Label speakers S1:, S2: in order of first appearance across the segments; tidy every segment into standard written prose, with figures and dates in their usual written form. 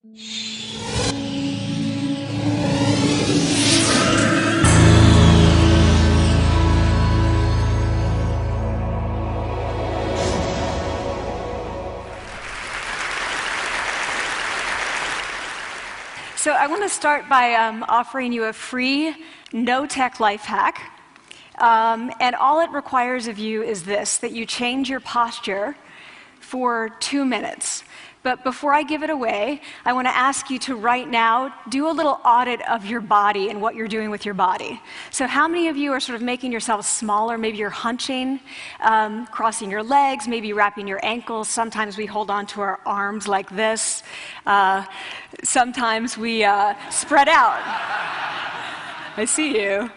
S1: So I want to start by offering you a free, no-tech life hack. And all it requires of you is this, that you change your posture for 2 minutes. But before I give it away, I want to ask you to right now do a little audit of your body and what you're doing with your body. So how many of you are sort of making yourselves smaller? Maybe you're hunching, crossing your legs, maybe wrapping your ankles. Sometimes we hold on to our arms like this. Sometimes we spread out. I see you.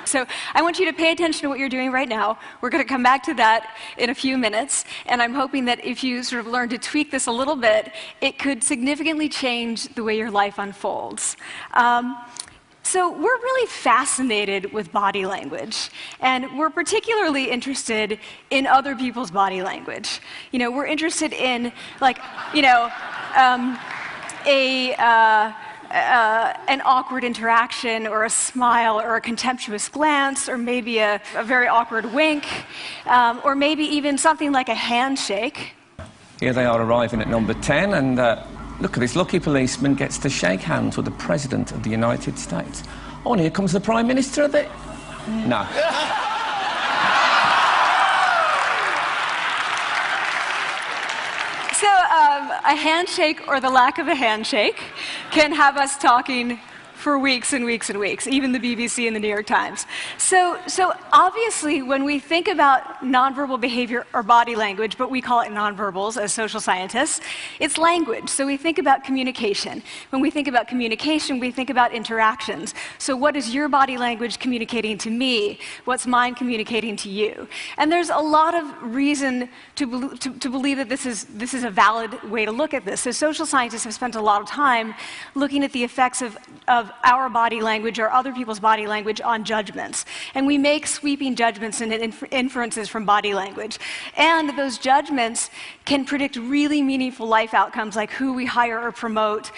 S1: So I want you to pay attention to what you're doing right now. We're going to come back to that in a few minutes, and I'm hoping that if you sort of learn to tweak this a little bit, it could significantly change the way your life unfolds. So we're really fascinated with body language, and we're particularly interested in other people's body language. You know, we're interested in, like, you know, an awkward interaction, or a smile, or a contemptuous glance, or maybe a very awkward wink, or maybe even something like a handshake.
S2: Here they are arriving at number 10, and look at this lucky policeman gets to shake hands with the President of the United States. Oh, and here comes the Prime Minister of it. No.
S1: So a handshake, or the lack of a handshake, can have us talking for weeks and weeks and weeks, even the BBC and the New York Times. So obviously, when we think about nonverbal behavior or body language, but we call it nonverbals as social scientists, it's language. So we think about communication. When we think about communication, we think about interactions. So what is your body language communicating to me? What's mine communicating to you? And there's a lot of reason to believe that this is a valid way to look at this. So social scientists have spent a lot of time looking at the effects of our body language or other people's body language on judgments. And we make sweeping judgments and inferences from body language. And those judgments can predict really meaningful life outcomes, like who we hire or promote,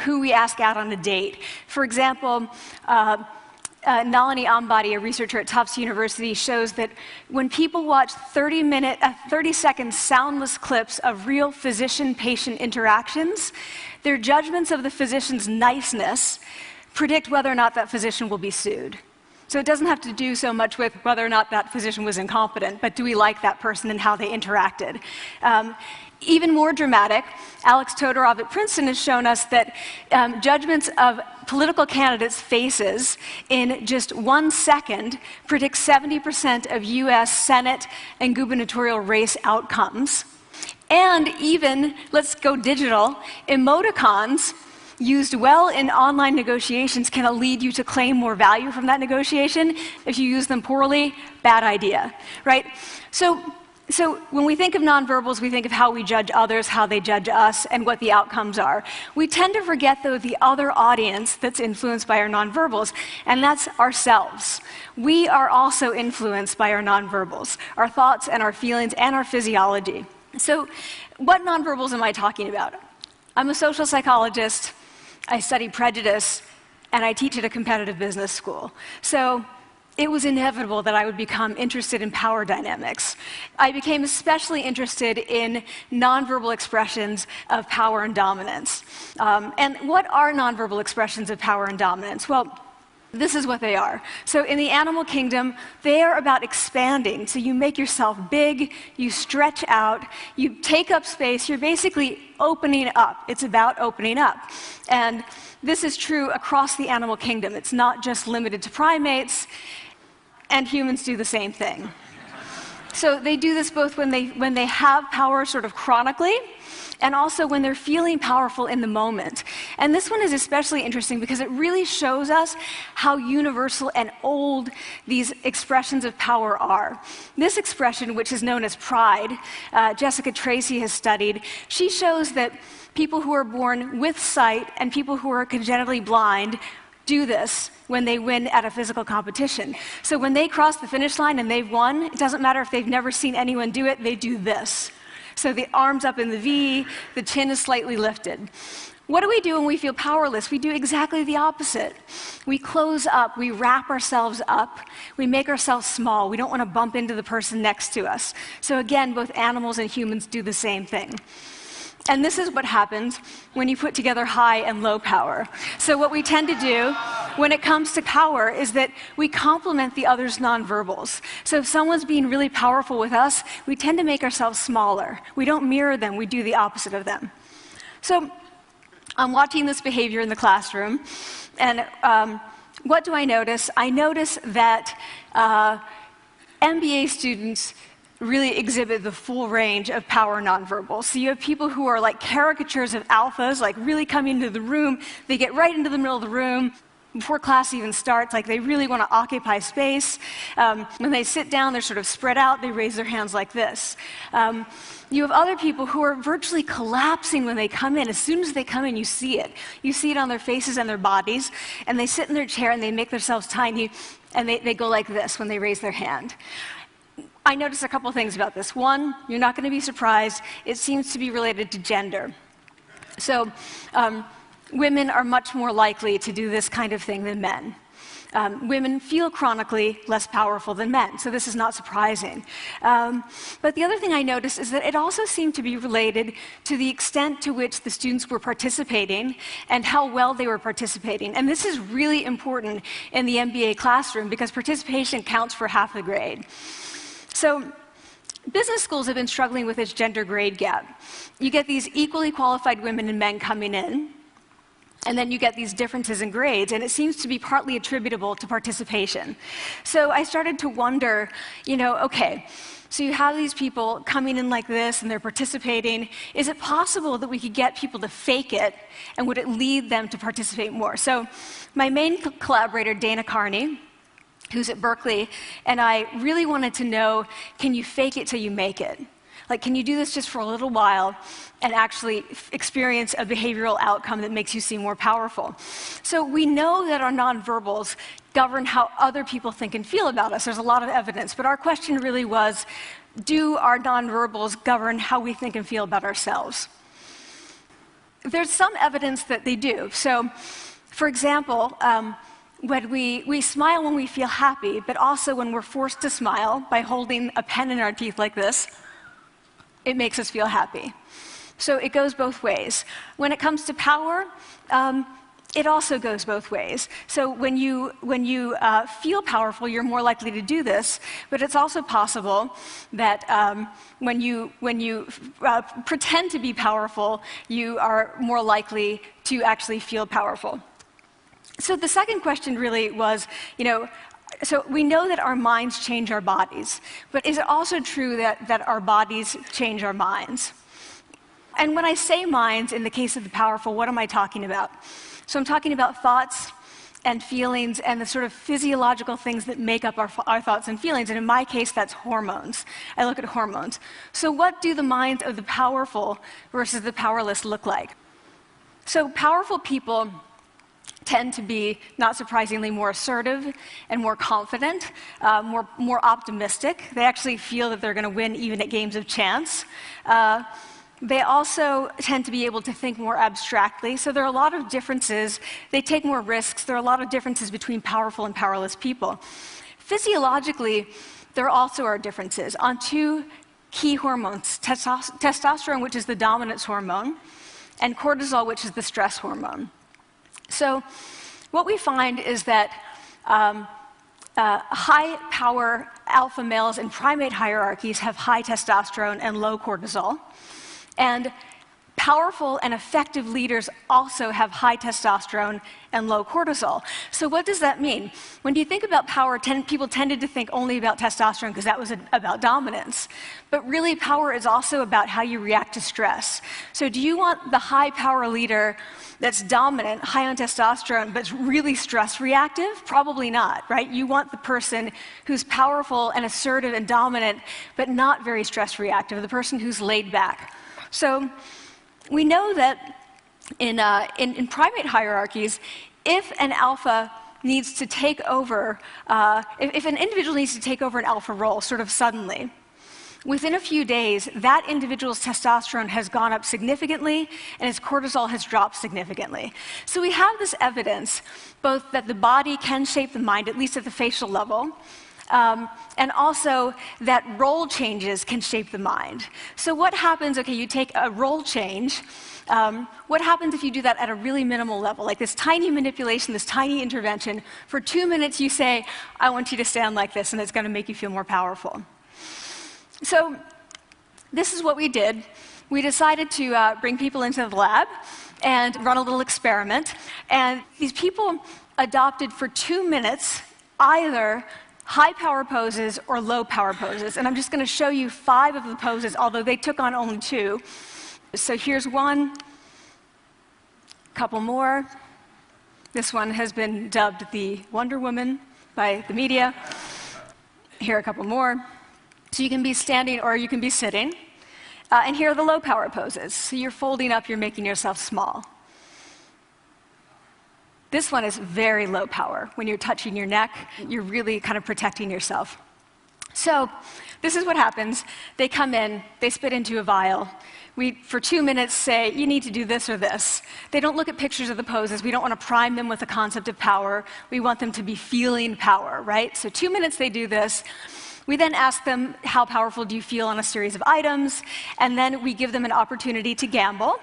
S1: who we ask out on a date. For example, Nalini Ambady, a researcher at Tufts University, shows that when people watch 30-second soundless clips of real physician-patient interactions, their judgments of the physician's niceness predict whether or not that physician will be sued. So it doesn't have to do so much with whether or not that physician was incompetent, but do we like that person and how they interacted? Even more dramatic, Alex Todorov at Princeton has shown us that judgments of political candidates' faces in just 1 second predict 70% of US Senate and gubernatorial race outcomes. And even, let's go digital, emoticons used well in online negotiations can lead you to claim more value from that negotiation. If you use them poorly, bad idea, right? So when we think of nonverbals, we think of how we judge others, how they judge us, and what the outcomes are. We tend to forget, though, the other audience that's influenced by our nonverbals, and that's ourselves. We are also influenced by our nonverbals, our thoughts and our feelings and our physiology. So what nonverbals am I talking about? I'm a social psychologist, I study prejudice, and I teach at a competitive business school. So it was inevitable that I would become interested in power dynamics. I became especially interested in nonverbal expressions of power and dominance. And what are nonverbal expressions of power and dominance? Well, this is what they are. So in the animal kingdom, they are about expanding. So you make yourself big, you stretch out, you take up space, you're basically opening up. It's about opening up. And this is true across the animal kingdom. It's not just limited to primates, and humans do the same thing. So they do this both when they have power sort of chronically, and also when they're feeling powerful in the moment. And this one is especially interesting because it really shows us how universal and old these expressions of power are. This expression, which is known as pride, Jessica Tracy has studied, she shows that people who are born with sight and people who are congenitally blind do this when they win at a physical competition. So when they cross the finish line and they've won, it doesn't matter if they've never seen anyone do it, they do this. So the arms up in the V, the chin is slightly lifted. What do we do when we feel powerless? We do exactly the opposite. We close up, we wrap ourselves up, we make ourselves small. We don't want to bump into the person next to us. So again, both animals and humans do the same thing. And this is what happens when you put together high and low power. So what we tend to do when it comes to power is that we complement the other's nonverbals. So if someone's being really powerful with us, we tend to make ourselves smaller. We don't mirror them, we do the opposite of them. So I'm watching this behavior in the classroom, and what do I notice? I notice that MBA students really exhibit the full range of power nonverbals. So you have people who are like caricatures of alphas, like really coming into the room, they get right into the middle of the room before class even starts, like they really want to occupy space. When they sit down, they're sort of spread out, they raise their hands like this. You have other people who are virtually collapsing when they come in. As soon as they come in, you see it. You see it on their faces and their bodies, and they sit in their chair and they make themselves tiny, and they go like this when they raise their hand. I noticed a couple things about this. One, you're not going to be surprised, it seems to be related to gender. So women are much more likely to do this kind of thing than men. Women feel chronically less powerful than men, so this is not surprising. But the other thing I noticed is that it also seemed to be related to the extent to which the students were participating and how well they were participating. And this is really important in the MBA classroom because participation counts for half the grade. So business schools have been struggling with this gender grade gap. You get these equally qualified women and men coming in, and then you get these differences in grades, and it seems to be partly attributable to participation. So I started to wonder, okay, so you have these people coming in like this, and they're participating. Is it possible that we could get people to fake it, and would it lead them to participate more? So my main collaborator, Dana Carney, who's at Berkeley, and I really wanted to know, can you fake it till you make it? Like, can you do this just for a little while and actually experience a behavioral outcome that makes you seem more powerful? So we know that our nonverbals govern how other people think and feel about us. There's a lot of evidence, but our question really was, do our nonverbals govern how we think and feel about ourselves? There's some evidence that they do. So, for example, when we smile when we feel happy, but also when we're forced to smile by holding a pen in our teeth like this, it makes us feel happy. So it goes both ways. When it comes to power, it also goes both ways. So when you feel powerful, you're more likely to do this, but it's also possible that when you pretend to be powerful, you are more likely to actually feel powerful. So the second question really was, so we know that our minds change our bodies, but is it also true that our bodies change our minds? And when I say minds, in the case of the powerful, what am I talking about? So I'm talking about thoughts and feelings and the sort of physiological things that make up our thoughts and feelings, and in my case, that's hormones. I look at hormones. So what do the minds of the powerful versus the powerless look like? So powerful people tend to be, not surprisingly, more assertive and more confident, more optimistic. They actually feel that they're going to win even at games of chance. They also tend to be able to think more abstractly. So there are a lot of differences. They take more risks. There are a lot of differences between powerful and powerless people. Physiologically, there also are differences on two key hormones, testosterone, which is the dominance hormone, and cortisol, which is the stress hormone. So what we find is that high-power alpha males in primate hierarchies have high testosterone and low cortisol, and powerful and effective leaders also have high testosterone and low cortisol. So what does that mean? When you think about power, people tended to think only about testosterone because that was about dominance. But really, power is also about how you react to stress. So do you want the high-power leader that's dominant, high on testosterone, but really stress reactive? Probably not, right? You want the person who's powerful and assertive and dominant, but not very stress reactive, the person who's laid back. So we know that in primate hierarchies, if an alpha needs to take over, if an individual needs to take over an alpha role sort of suddenly, within a few days, that individual's testosterone has gone up significantly and his cortisol has dropped significantly. So we have this evidence, both that the body can shape the mind, at least at the facial level, and also that role changes can shape the mind. So what happens, okay, you take a role change, what happens if you do that at a really minimal level, like this tiny manipulation, this tiny intervention? For 2 minutes you say, I want you to stand like this, and it's going to make you feel more powerful. So this is what we did. We decided to bring people into the lab and run a little experiment. And these people adopted for 2 minutes either high power poses or low power poses. And I'm just going to show you 5 of the poses, although they took on only 2. So here's one, a couple more. This one has been dubbed the Wonder Woman by the media. Here are a couple more. So you can be standing or you can be sitting. And here are the low power poses. So you're folding up, you're making yourself small. This one is very low power. When you're touching your neck, you're really kind of protecting yourself. So this is what happens. They come in, they spit into a vial. We, for 2 minutes, say, you need to do this or this. They don't look at pictures of the poses. We don't want to prime them with the concept of power. We want them to be feeling power, right? So 2 minutes they do this. We then ask them, how powerful do you feel on a series of items? And then we give them an opportunity to gamble.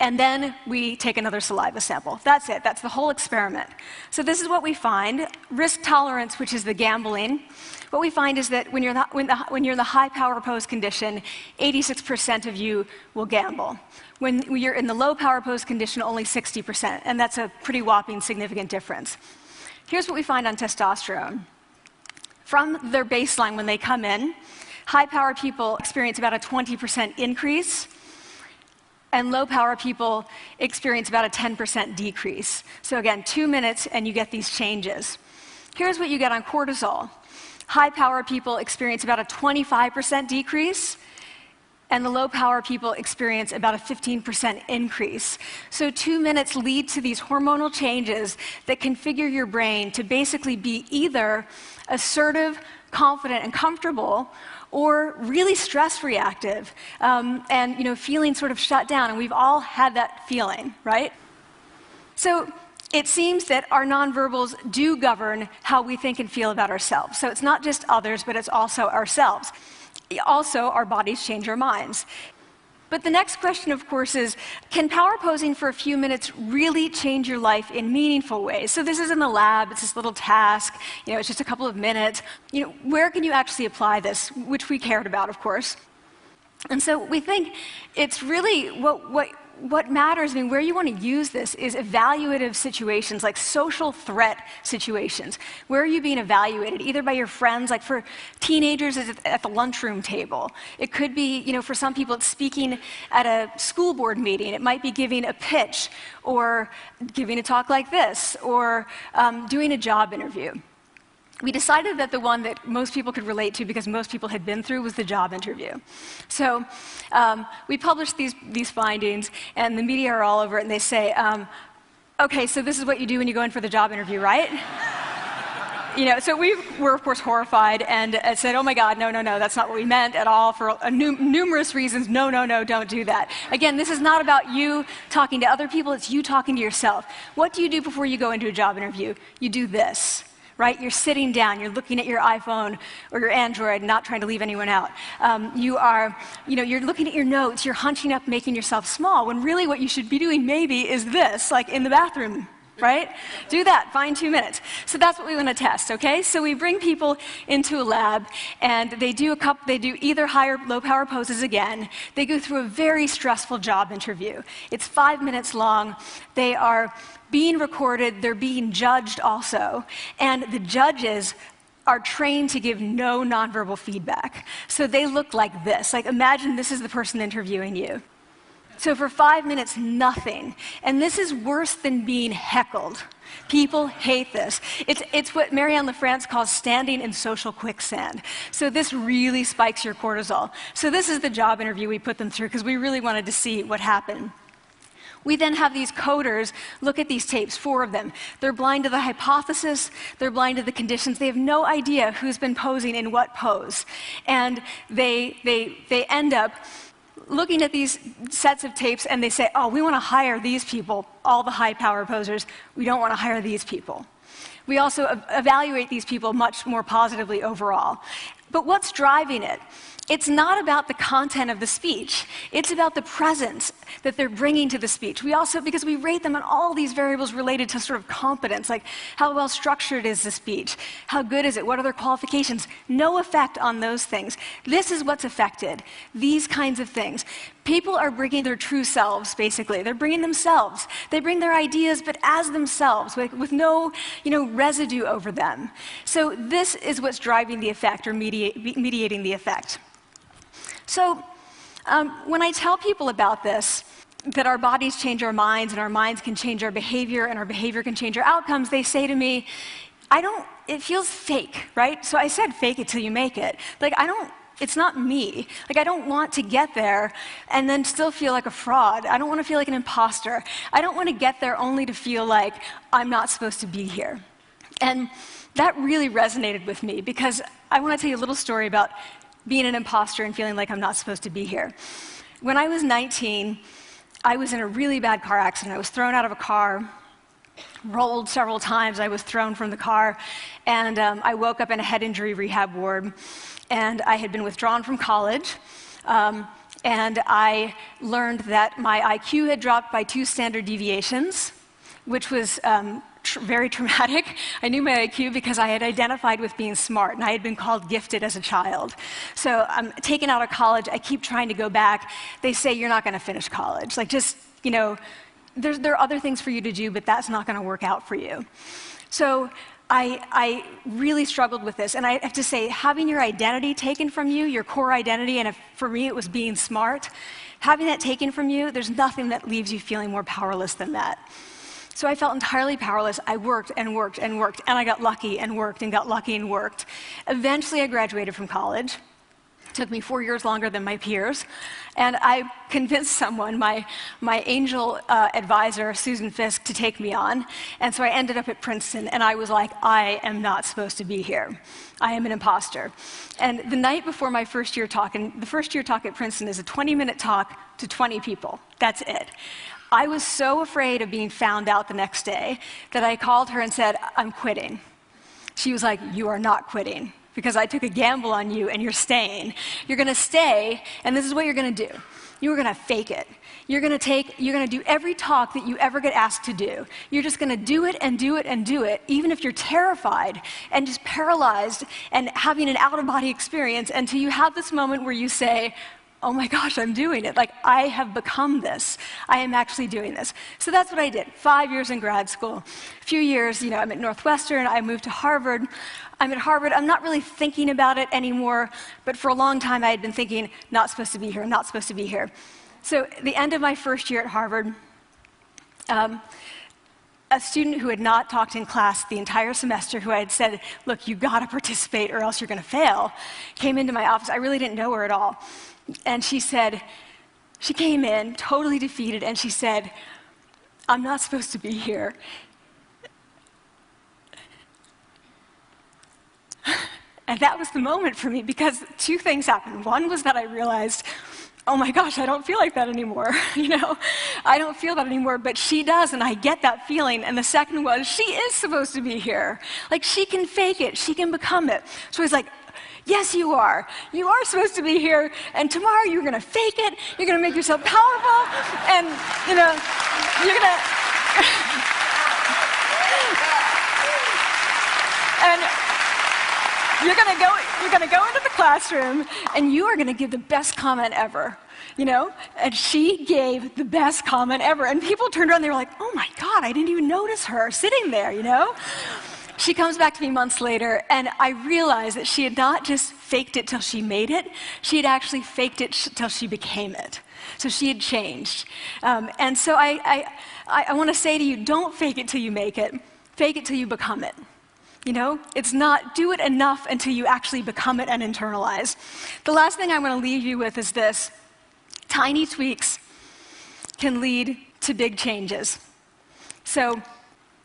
S1: And then we take another saliva sample. That's it. That's the whole experiment. So this is what we find. Risk tolerance, which is the gambling. What we find is that when you're in the high power pose condition, 86% of you will gamble. When you're in the low power pose condition, only 60%. And that's a pretty whopping significant difference. Here's what we find on testosterone. From their baseline when they come in, high power people experience about a 20% increase. And low-power people experience about a 10% decrease. So again, 2 minutes and you get these changes. Here's what you get on cortisol. High-power people experience about a 25% decrease, and the low-power people experience about a 15% increase. So 2 minutes lead to these hormonal changes that configure your brain to basically be either assertive, confident, and comfortable, or really stress reactive, and feeling sort of shut down. And we've all had that feeling, right? So it seems that our nonverbals do govern how we think and feel about ourselves. So it's not just others, but it's also ourselves. Also, our bodies change our minds. But the next question, of course, is, can power posing for a few minutes really change your life in meaningful ways? So this is in the lab, it's this little task, it's just a couple of minutes. Where can you actually apply this, which we cared about, of course. And so we think it's really what matters, where you want to use this is evaluative situations, like social threat situations. Where are you being evaluated? Either by your friends, like for teenagers, it's at the lunchroom table. It could be, for some people, it's speaking at a school board meeting. It might be giving a pitch, or giving a talk like this, or doing a job interview. We decided that the one that most people could relate to, because most people had been through, was the job interview. So we published these findings, and the media are all over it, and they say, okay, so this is what you do when you go in for the job interview, right? So we were, of course, horrified and said, oh my God, no, that's not what we meant at all, for numerous reasons. No, don't do that. Again, this is not about you talking to other people, it's you talking to yourself. What do you do before you go into a job interview? You do this. Right? You're sitting down, you're looking at your iPhone or your Android, not trying to leave anyone out. You're looking at your notes, you're hunching up, making yourself small, when really what you should be doing maybe is this, like in the bathroom, right? Do that, find 2 minutes. So that's what we want to test, okay? So we bring people into a lab, and they do either high or low power poses again. They go through a very stressful job interview. It's 5 minutes long. They are being recorded, they're being judged also, and the judges are trained to give no nonverbal feedback. So they look like this. Like, imagine this is the person interviewing you. So for 5 minutes, nothing. And this is worse than being heckled. People hate this. It's what Marianne LaFrance calls standing in social quicksand. So this really spikes your cortisol. So this is the job interview we put them through, because we really wanted to see what happened. We then have these coders look at these tapes, 4 of them. They're blind to the hypothesis, they're blind to the conditions, they have no idea who's been posing in what pose. And they end up looking at these sets of tapes and they say, oh, we want to hire these people, all the high power posers, we don't want to hire these people. We also evaluate these people much more positively overall. But what's driving it? It's not about the content of the speech. It's about the presence that they're bringing to the speech. We also, because we rate them on all these variables related to sort of competence, like how well structured is the speech? How good is it? What are their qualifications? No effect on those things. This is what's affected. These kinds of things. People are bringing their true selves, basically. They're bringing themselves. They bring their ideas, but as themselves, with no, residue over them. So this is what's driving the effect, or mediating the effect. So when I tell people about this, that our bodies change our minds, and our minds can change our behavior, and our behavior can change our outcomes, they say to me, it feels fake, right? So I said, fake it till you make it. It's not me. I don't want to get there and then still feel like a fraud. I don't want to feel like an imposter. I don't want to get there only to feel like I'm not supposed to be here. And that really resonated with me, because I want to tell you a little story about being an imposter and feeling like I'm not supposed to be here. When I was 19, I was in a really bad car accident. I was thrown out of a car, rolled several times. I was thrown from the car, and I woke up in a head injury rehab ward. And I had been withdrawn from college, and I learned that my IQ had dropped by 2 standard deviations, which was very traumatic. I knew my IQ because I had identified with being smart, and I had been called gifted as a child. So I'm taken out of college. I keep trying to go back. They say, you're not going to finish college. There are other things for you to do, but that's not going to work out for you. So I really struggled with this, and I have to say, having your identity taken from you, your core identity, and for me it was being smart, having that taken from you, there's nothing that leaves you feeling more powerless than that. So I felt entirely powerless. I worked and worked and worked, and I got lucky and worked and got lucky and worked. Eventually I graduated from college. It took me 4 years longer than my peers, and I convinced someone, my angel advisor, Susan Fisk, to take me on, and so I ended up at Princeton, and I was like, I am not supposed to be here. I am an imposter. And the night before my first year talk, and the first year talk at Princeton is a 20-minute talk to 20 people. That's it. I was so afraid of being found out the next day that I called her and said, I'm quitting. She was like, you are not quitting, because I took a gamble on you and you're staying. You're going to stay, and this is what you're going to do. You're going to fake it. You're going to do every talk that you ever get asked to do. You're just going to do it and do it and do it, even if you're terrified and just paralyzed and having an out-of-body experience, until you have this moment where you say, oh my gosh, I'm doing it. I have become this. I am actually doing this. So that's what I did. 5 years in grad school. A few years, I'm at Northwestern. I moved to Harvard. I'm at Harvard. I'm not really thinking about it anymore, but for a long time I had been thinking, not supposed to be here, not supposed to be here. So at the end of my first year at Harvard, a student who had not talked in class the entire semester, who I had said, look, you've got to participate or else you're going to fail, came into my office. I really didn't know her at all. And she came in totally defeated, and she said, I'm not supposed to be here. And that was the moment for me, because 2 things happened. One was that I realized, oh my gosh, I don't feel like that anymore. I don't feel that anymore, but she does, and I get that feeling. And the second was, she is supposed to be here. She can fake it, she can become it. So I was like, yes, you are. You are supposed to be here, and tomorrow you're going to fake it, you're going to make yourself powerful, and, you're going to... and you're going to go into the classroom, and you are going to give the best comment ever, And she gave the best comment ever, and people turned around, they were like, oh my God, I didn't even notice her sitting there, She comes back to me months later, and I realized that she had not just faked it till she made it, she had actually faked it till she became it. So she had changed. And so I want to say to you, don't fake it till you make it. Fake it till you become it. It's not do it enough until you actually become it and internalize. The last thing I want to leave you with is this. Tiny tweaks can lead to big changes. So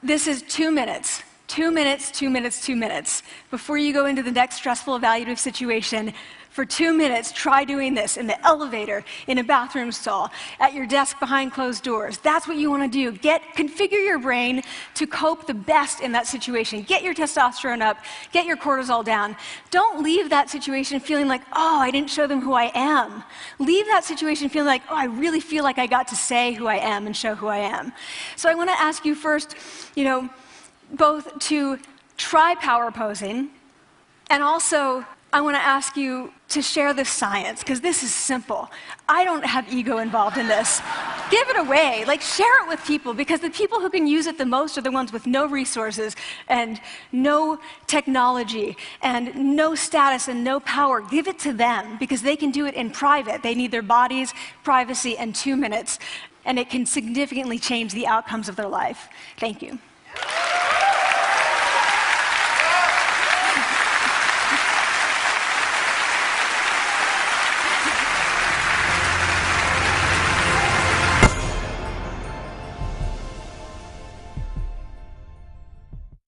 S1: this is 2 minutes. 2 minutes, 2 minutes, 2 minutes. Before you go into the next stressful evaluative situation, for 2 minutes, try doing this in the elevator, in a bathroom stall, at your desk behind closed doors. That's what you want to do. Configure your brain to cope the best in that situation. Get your testosterone up, get your cortisol down. Don't leave that situation feeling like, oh, I didn't show them who I am. Leave that situation feeling like, oh, I really feel like I got to say who I am and show who I am. So I want to ask you first, both to try power posing, and also I want to ask you to share the science, because this is simple. I don't have ego involved in this. Give it away. Share it with people, because the people who can use it the most are the ones with no resources and no technology and no status and no power. Give it to them, because they can do it in private. They need their bodies, privacy, and 2 minutes, and it can significantly change the outcomes of their life. Thank you.